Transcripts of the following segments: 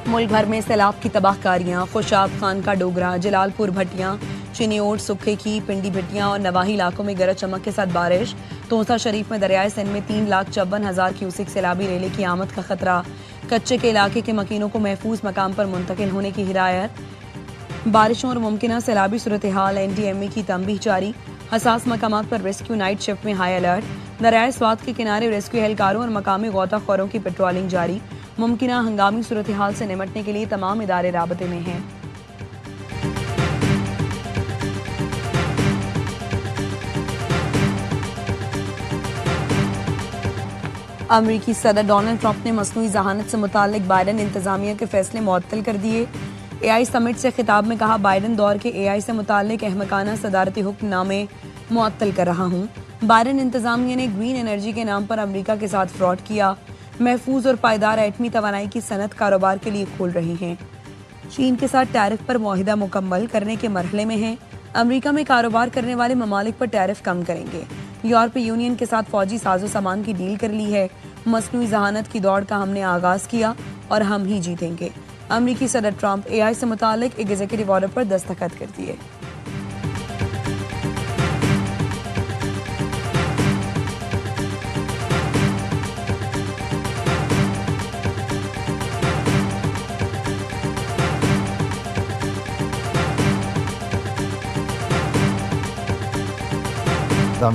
ملک بھر میں سیلاب کی تباہ کاریاں، خوشاب خان کا ڈوگرا، جلال پور بھٹیاں، چنیوٹ، سکھے کی، پنڈی بھٹیاں اور نواحی علاقوں میں گرج چمک کے ساتھ بارش۔ توسا شریف میں دریائے سندھ میں 3,54,000 کیوسک سیلابی ریلے کی آمد کا خطرہ، کچے کے علاقے کے مکینوں کو محفوظ مقام پر منتقل ہونے کی ہدایت۔ بارشوں اور ممکنہ سیلابی صورتحال، NDMA کی تنبیہ جاری، حساس مقامات پر ریسکیو نائٹ شفٹ میں ہائی الرٹ۔ دریائے سوات کے کنارے ریسکیو اہلکاروں اور مقامی غوطہ خوروں کی پیٹرولنگ جاری، ممکنہ ہنگامی صورتحال سے نمٹنے کے لیے تمام ادارے رابطے میں ہیں۔ امریکی صدر ڈونلڈ ٹرمپ نے مصنوعی ذہانت سے متعلق بائیڈن انتظامیہ کے فیصلے معطل کر دیے۔ AI سمٹ سے خطاب میں کہا، بائیڈن دور کے AI سے متعلق احمقانہ صدارتی حکم نامے معطل کر رہا ہوں۔ بائیڈن انتظامیہ نے گرین انرجی کے نام پر امریکہ کے ساتھ فراڈ کیا، محفوظ اور پائیدار ایٹمی توانائی کی صنعت کاروبار کے لیے کھول رہی ہیں۔ چین کے ساتھ ٹیرف پر معاہدہ مکمل کرنے کے مرحلے میں ہیں۔ امریکہ میں کاروبار کرنے والے ممالک پر ٹیرف کم کریں گے۔ یورپی یونین کے ساتھ فوجی ساز و سامان کی ڈیل کر لی ہے۔ مصنوعی ذہانت کی دوڑ کا ہم نے آغاز کیا اور ہم ہی جیتیں گے۔ امریکی صدر ٹرمپ AI سے متعلق ایک ایگزیکٹو آرڈر پر دستخط کر دیے۔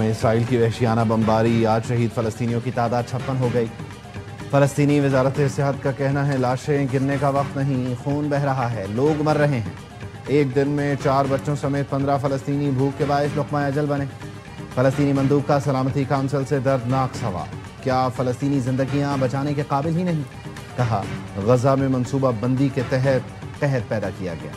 اسرائیل کی وحشیانہ بمباری، آج شہید فلسطینیوں کی تعداد 56 ہو گئی۔ فلسطینی وزارت صحت کا کہنا ہے لاشیں گرنے کا وقت نہیں، خون بہہ رہا ہے، لوگ مر رہے ہیں۔ ایک دن میں 4 بچوں سمیت 15 فلسطینی بھوک کے باعث لقمہ اجل بنے۔ فلسطینی مندوب کا سلامتی کونسل سے دردناک سوال، کیا فلسطینی زندگیاں بچانے کے قابل ہی نہیں؟ کہا، غزہ میں منصوبہ بندی کے تحت قحط پیدا کیا گیا۔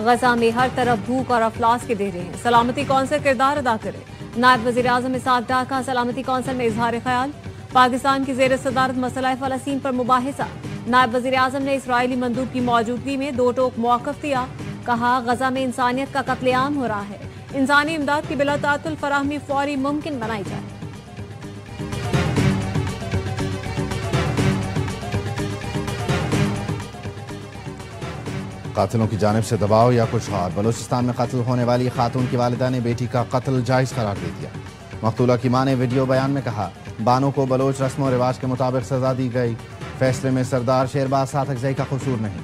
غزہ میں ہر طرف بھوک اور افلاس کے ڈیرے ہیں، سلامتی کونسل کردار ادا کرے۔ نائب وزیر اعظم اسحاق ڈار کا سلامتی کونسل میں اظہار خیال، پاکستان کی زیر صدارت مسئلہ فلسطین پر مباحثہ۔ نائب وزیر اعظم نے اسرائیلی مندوب کی موجودگی میں 2 ٹوک موقف دیا، کہا غزہ میں انسانیت کا قتل عام ہو رہا ہے، انسانی امداد کی بلا تعطل فراہمی فوری ممکن بنائی جائے۔ قاتلوں کی جانب سے دباؤ یا کچھ اور، بلوچستان میں قتل ہونے والی خاتون کی والدہ نے بیٹی کا قتل جائز قرار دے دیا۔ مقتولہ کی ماں نے ویڈیو بیان میں کہا، بانو کو بلوچ رسم و رواج کے مطابق سزا دی گئی، فیصلے میں سردار شیرباز ساتھکزئی کا قصور نہیں،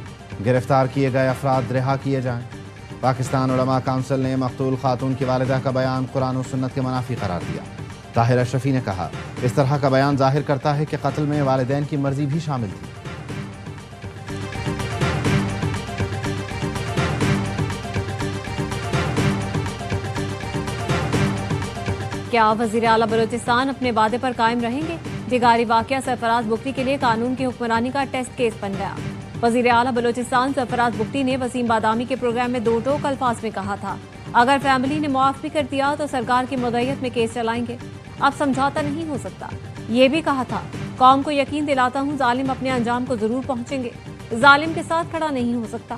گرفتار کیے گئے افراد رہا کیے جائیں۔ پاکستان علماء کونسل نے مقتول خاتون کی والدہ کا بیان قرآن و سنت کے منافی قرار دیا۔ طاہر اشرفی نے کہا، اس طرح کا بیان ظاہر کرتا ہے کہ قتل میں والدین کی مرضی بھی شامل تھی۔ کیا وزیر اعلیٰ بلوچستان اپنے وعدے پر قائم رہیں گے؟ جگاری واقعہ سرفراز بگٹی کے لیے قانون کی حکمرانی کا ٹیسٹ کیس بن گیا۔ وزیر اعلیٰ بلوچستان سرفراز بگٹی نے وسیم بادامی کے پروگرام میں 2 ٹوک الفاظ میں کہا تھا، اگر فیملی نے معاف بھی کر دیا تو سرکار کی مدعیت میں کیس چلائیں گے، اب سمجھوتا نہیں ہو سکتا۔ یہ بھی کہا تھا، قوم کو یقین دلاتا ہوں ظالم اپنے انجام کو ضرور پہنچیں گے، ظالم کے ساتھ کھڑا نہیں ہو سکتا۔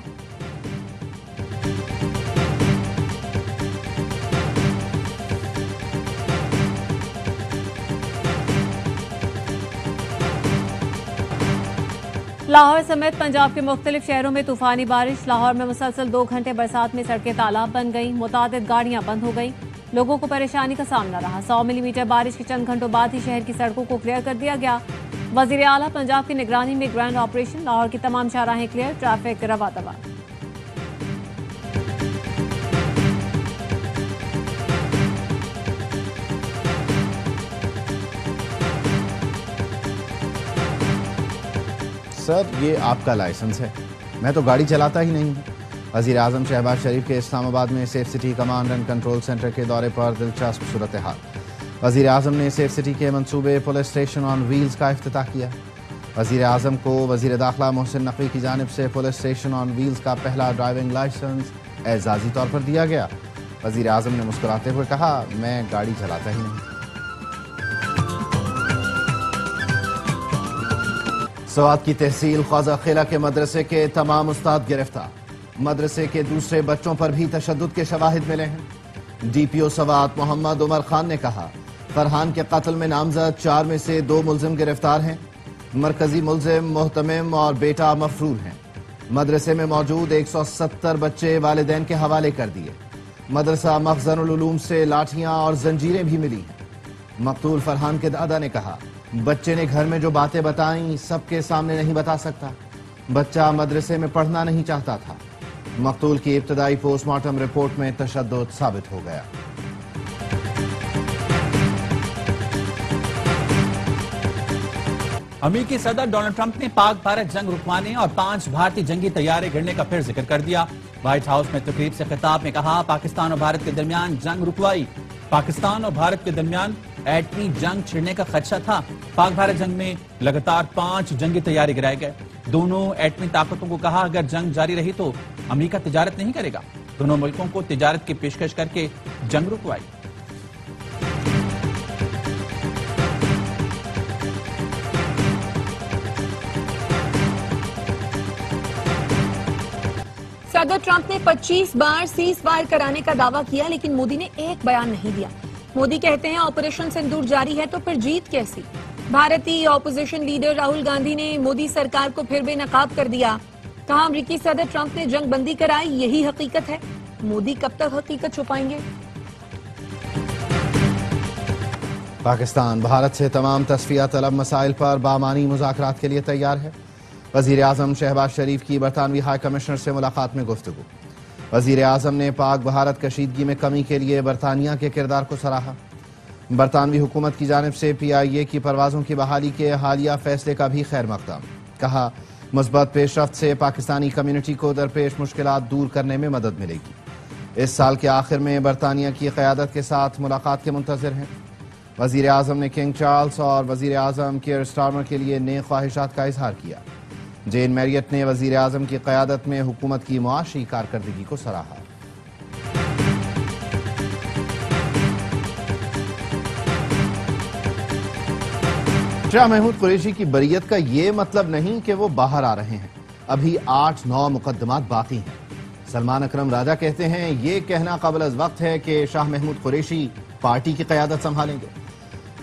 لاہور سمیت پنجاب کے مختلف شہروں میں طوفانی بارش، لاہور میں مسلسل 2 گھنٹے برسات میں سڑکیں تالاب بن گئیں، متعدد گاڑیاں بند ہو گئیں، لوگوں کو پریشانی کا سامنا رہا۔ 100 ملی میٹر بارش کے چند گھنٹوں بعد ہی شہر کی سڑکوں کو کلیئر کر دیا گیا۔ وزیر اعلیٰ پنجاب کی نگرانی میں گرینڈ آپریشن، لاہور کی تمام شاہراہیں کلیئر، ٹریفک رواں دواں۔ سر، یہ آپ کا لائسنس ہے، میں تو گاڑی چلاتا ہی نہیں ہوں۔ وزیر اعظم شہباز شریف کے اسلام آباد میں safe city command and control centre کے دورے پر دلچسپ صورتحال۔ وزیر اعظم نے سیف سٹی کے منصوبے پولیس اسٹیشن آن ویلز کا افتتاح کیا۔ وزیر اعظم کو وزیر داخلہ محسن نقوی کی جانب سے پولیس اسٹیشن آن ویلز کا پہلا ڈرائیونگ لائسنس اعزازی طور پر دیا گیا۔ وزیر اعظم نے مسکراتے ہوئے کہا، میں گاڑی چلاتا ہی نہیں۔ سوات کی تحصیل خواجہ خیلا کے مدرسے کے تمام استاد گرفتار، مدرسے کے دوسرے بچوں پر بھی تشدد کے شواہد ملے ہیں۔ DPO سوات محمد عمر خان نے کہا، فرحان کے قتل میں نامزد 4 میں سے 2 ملزم گرفتار ہیں۔ مرکزی ملزم محتمم اور بیٹا مفرور ہیں۔ مدرسے میں موجود 170 بچے والدین کے حوالے کر دیے۔ مدرسہ مخزن العلوم سے لاٹھیاں اور زنجیریں بھی ملی ہیں۔ مقتول فرحان کے دادا نے کہا، بچے نے گھر میں جو باتیں بتائیں سب کے سامنے نہیں بتا سکتا۔ بچہ مدرسے میں پڑھنا نہیں چاہتا تھا۔ مقتول کی ابتدائی پوسٹ مارٹم رپورٹ میں تشدد ثابت ہو گیا۔ امریکی صدر ڈونلڈ ٹرمپ نے پاک بھارت جنگ رکوانے اور 5 بھارتی جنگی طیارے گرنے کا پھر ذکر کر دیا۔ وائٹ ہاؤس میں تقریب سے خطاب میں کہا، پاکستان اور بھارت کے درمیان جنگ رکوائی۔ پاکستان اور بھارت کے درمیان ایٹمی جنگ چھڑنے کا خدشہ تھا۔ پاک بھارت جنگ میں لگاتار 5 جنگی طیارے گرائے گئے۔ دونوں ایٹمی طاقتوں کو کہا، اگر جنگ جاری رہی تو امریکہ تجارت نہیں کرے گا۔ دونوں ملکوں کو تجارت کی پیشکش کر کے جنگ رکوائی۔ صدر ٹرمپ نے 25 بار سیز فائر کرانے کا دعویٰ کیا، لیکن مودی نے ایک بیان نہیں دیا۔ مودی کہتے ہیں آپریشن سندور جاری ہے تو پھر جیت کیسی؟ بھارتی اپوزیشن لیڈر راہل گاندھی نے مودی سرکار کو پھر بے نقاب کر دیا۔ کہا، امریکی صدر ٹرمپ نے جنگ بندی کرائی، یہی حقیقت ہے۔ مودی کب تک حقیقت چھپائیں گے؟ پاکستان بھارت سے تمام تصفیہ طلب مسائل پر بامعنی مذاکرات کے لیے تیار ہے۔ وزیر اعظم شہباز شریف کی برطانوی ہائی کمشنر سے ملاقات میں گفتگو۔ وزیر اعظم نے پاک بھارت کشیدگی میں کمی کے لیے برطانیہ کے کردار کو سراہا۔ برطانوی حکومت کی جانب سے PIA کی پروازوں کی بحالی کے حالیہ فیصلے کا بھی خیر مقدم۔ کہا، مثبت پیش رفت سے پاکستانی کمیونٹی کو درپیش مشکلات دور کرنے میں مدد ملے گی۔ اس سال کے آخر میں برطانیہ کی قیادت کے ساتھ ملاقات کے منتظر ہیں۔ وزیر اعظم نے کنگ چارلس اور وزیر اعظم کیئر سٹارمر کے لیے نیک خواہشات کا اظہار کیا۔ جین میریٹ نے وزیر اعظم کی قیادت میں حکومت کی معاشی کارکردگی کو سراہا۔ شاہ محمود قریشی کی بریت کا یہ مطلب نہیں کہ وہ باہر آ رہے ہیں، ابھی 8-9 مقدمات باقی ہیں۔ سلمان اکرم راجہ کہتے ہیں، یہ کہنا قبل از وقت ہے کہ شاہ محمود قریشی پارٹی کی قیادت سنبھالیں گے۔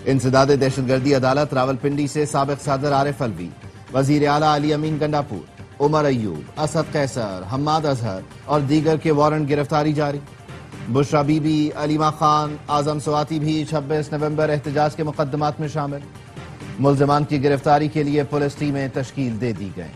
انسداد دہشت گردی عدالت راولپنڈی سے سابق صدر عارف الوی، وزیر اعلیٰ علی امین گنڈاپور، عمر ایوب، اسد قیصر، حماد اظہر اور دیگر کے وارنٹ گرفتاری جاری۔ بشرا بی بی، علیمہ خان، اعظم سواتی بھی 26 نومبر احتجاج کے مقدمات میں شامل۔ ملزمان کی گرفتاری کے لیے پولیس ٹیمیں تشکیل دے دی گئیں۔